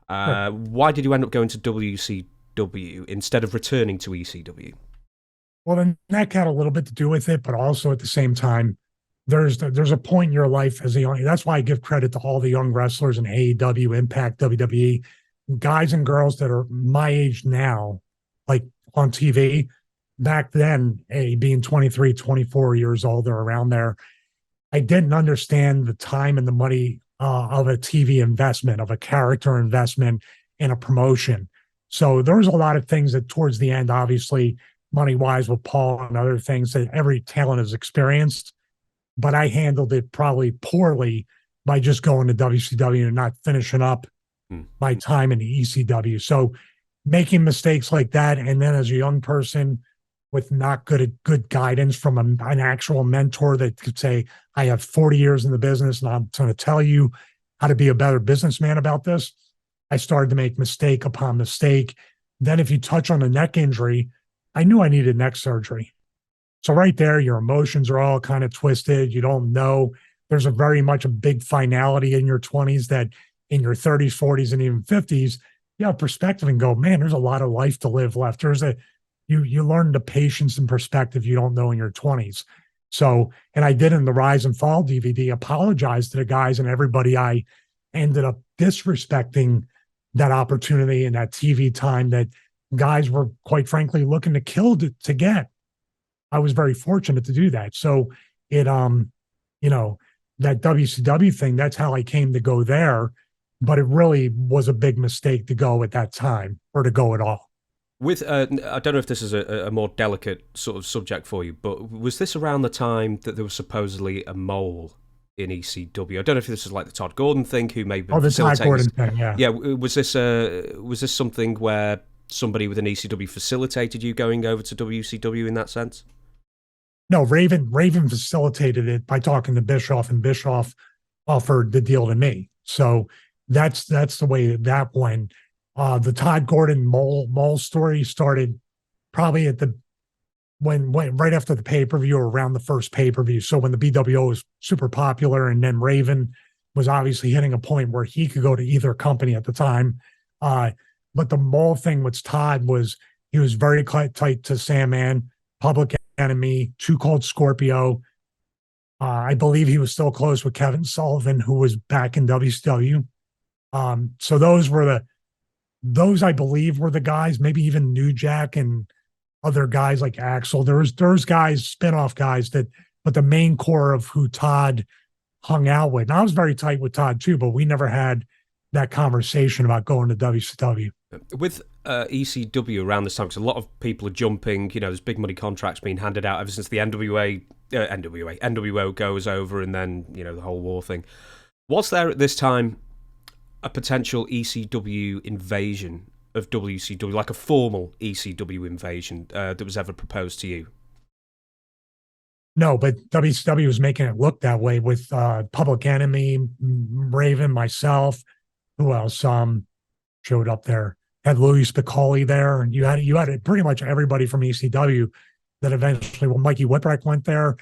Sure. Why did you end up going to WCW instead of returning to ECW? Well, then that had a little bit to do with it, but also at the same time, there's a point in your life as a young. That's why I give credit to all the young wrestlers in AEW, Impact, WWE, guys and girls that are my age now, like on TV. Back then, being 23, 24 years old or around there, I didn't understand the time and the money of a TV investment, of a character investment in a promotion. So there was a lot of things that towards the end, obviously, money wise with Paul and other things that every talent has experienced. But I handled it probably poorly by just going to WCW and not finishing up Hmm. my time in the ECW. So making mistakes like that, and then as a young person with not good guidance from an actual mentor that could say, "I have 40 years in the business, and I'm going to tell you how to be a better businessman about this." I started to make mistake upon mistake. Then, if you touch on a neck injury, I knew I needed neck surgery. So right there, your emotions are all kind of twisted. You don't know. There's a very much a big finality in your 20s that in your 30s, 40s, and even 50s, you have perspective and go, man, there's a lot of life to live left. You learn the patience and perspective you don't know in your 20s. So, and I did in the Rise and Fall DVD apologize to the guys and everybody I ended up disrespecting that opportunity and that TV time that guys were quite frankly looking to kill to get. I was very fortunate to do that. So it you know, that WCW thing, that's how I came to go there. But it really was a big mistake to go at that time or to go at all. With I don't know if this is a more delicate sort of subject for you, but was this around the time that there was supposedly a mole in ECW? I don't know if this is like the Todd Gordon thing, who may have Oh, been the Todd facilitating Gordon this. thing, yeah. Yeah, was this something where somebody within ECW facilitated you going over to WCW in that sense? No, Raven facilitated it by talking to Bischoff, and Bischoff offered the deal to me. So that's the way that went. The Todd Gordon mole story started probably at the when right after the pay-per-view or around the first pay-per-view. So when the BWO was super popular, and then Raven was obviously hitting a point where he could go to either company at the time. Uh, but the mole thing with Todd was he was very tight to Sandman, Public Enemy, Too Cold Scorpio. I believe he was still close with Kevin Sullivan, who was back in WCW. So those I believe were the guys, maybe even New Jack and other guys like Axel. There's guys, spinoff guys but the main core of who Todd hung out with. And I was very tight with Todd too, but we never had that conversation about going to WCW. With ECW around this time, because a lot of people are jumping, there's big money contracts being handed out ever since the NWO goes over, and then, the whole war thing. Was there at this time a potential ECW invasion of WCW, like a formal ECW invasion that was ever proposed to you? No, but WCW was making it look that way with Public Enemy, Raven, myself. Who else showed up there? Had Louis Spicoli there, and you had pretty much everybody from ECW that eventually. Well, Mikey Whipwreck went there,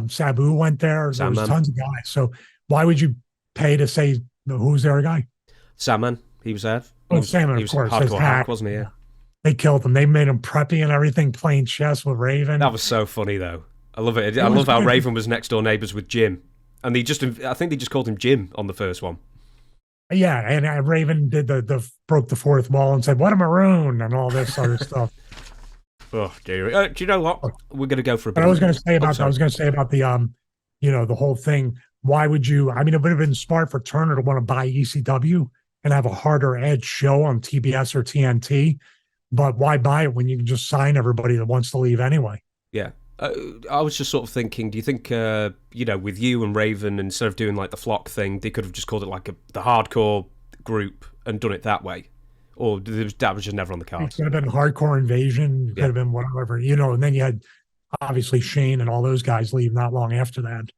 Sabu went there. There was Sandman. tons of guys. So why would you pay to say who's their guy? Sandman, he was there. Oh, Sandman, He of was course. His hardcore hack, hack. wasn't he? Yeah. They killed him. They made him preppy and everything, playing chess with Raven. That was so funny, though. I love it. It I was love how good. Raven was next door neighbours with Jim. And I think they just called him Jim on the first one. Yeah, and Raven did the broke the fourth wall and said, "What a maroon," and all this other stuff. Oh, dear. Do you know what? We're going to go for a bit. But I was going to say about sorry. I was going to say about the the whole thing. Why would you? I mean, it would have been smart for Turner to want to buy ECW and have a harder edge show on TBS or TNT. But why buy it when you can just sign everybody that wants to leave anyway? Yeah. I was just sort of thinking, do you think, with you and Raven, instead of doing like the flock thing, they could have just called it like the hardcore group and done it that way? Or that was just never on the It cards? could have been Hardcore Invasion. It could have been whatever, and then you had obviously Shane and all those guys leave not long after that.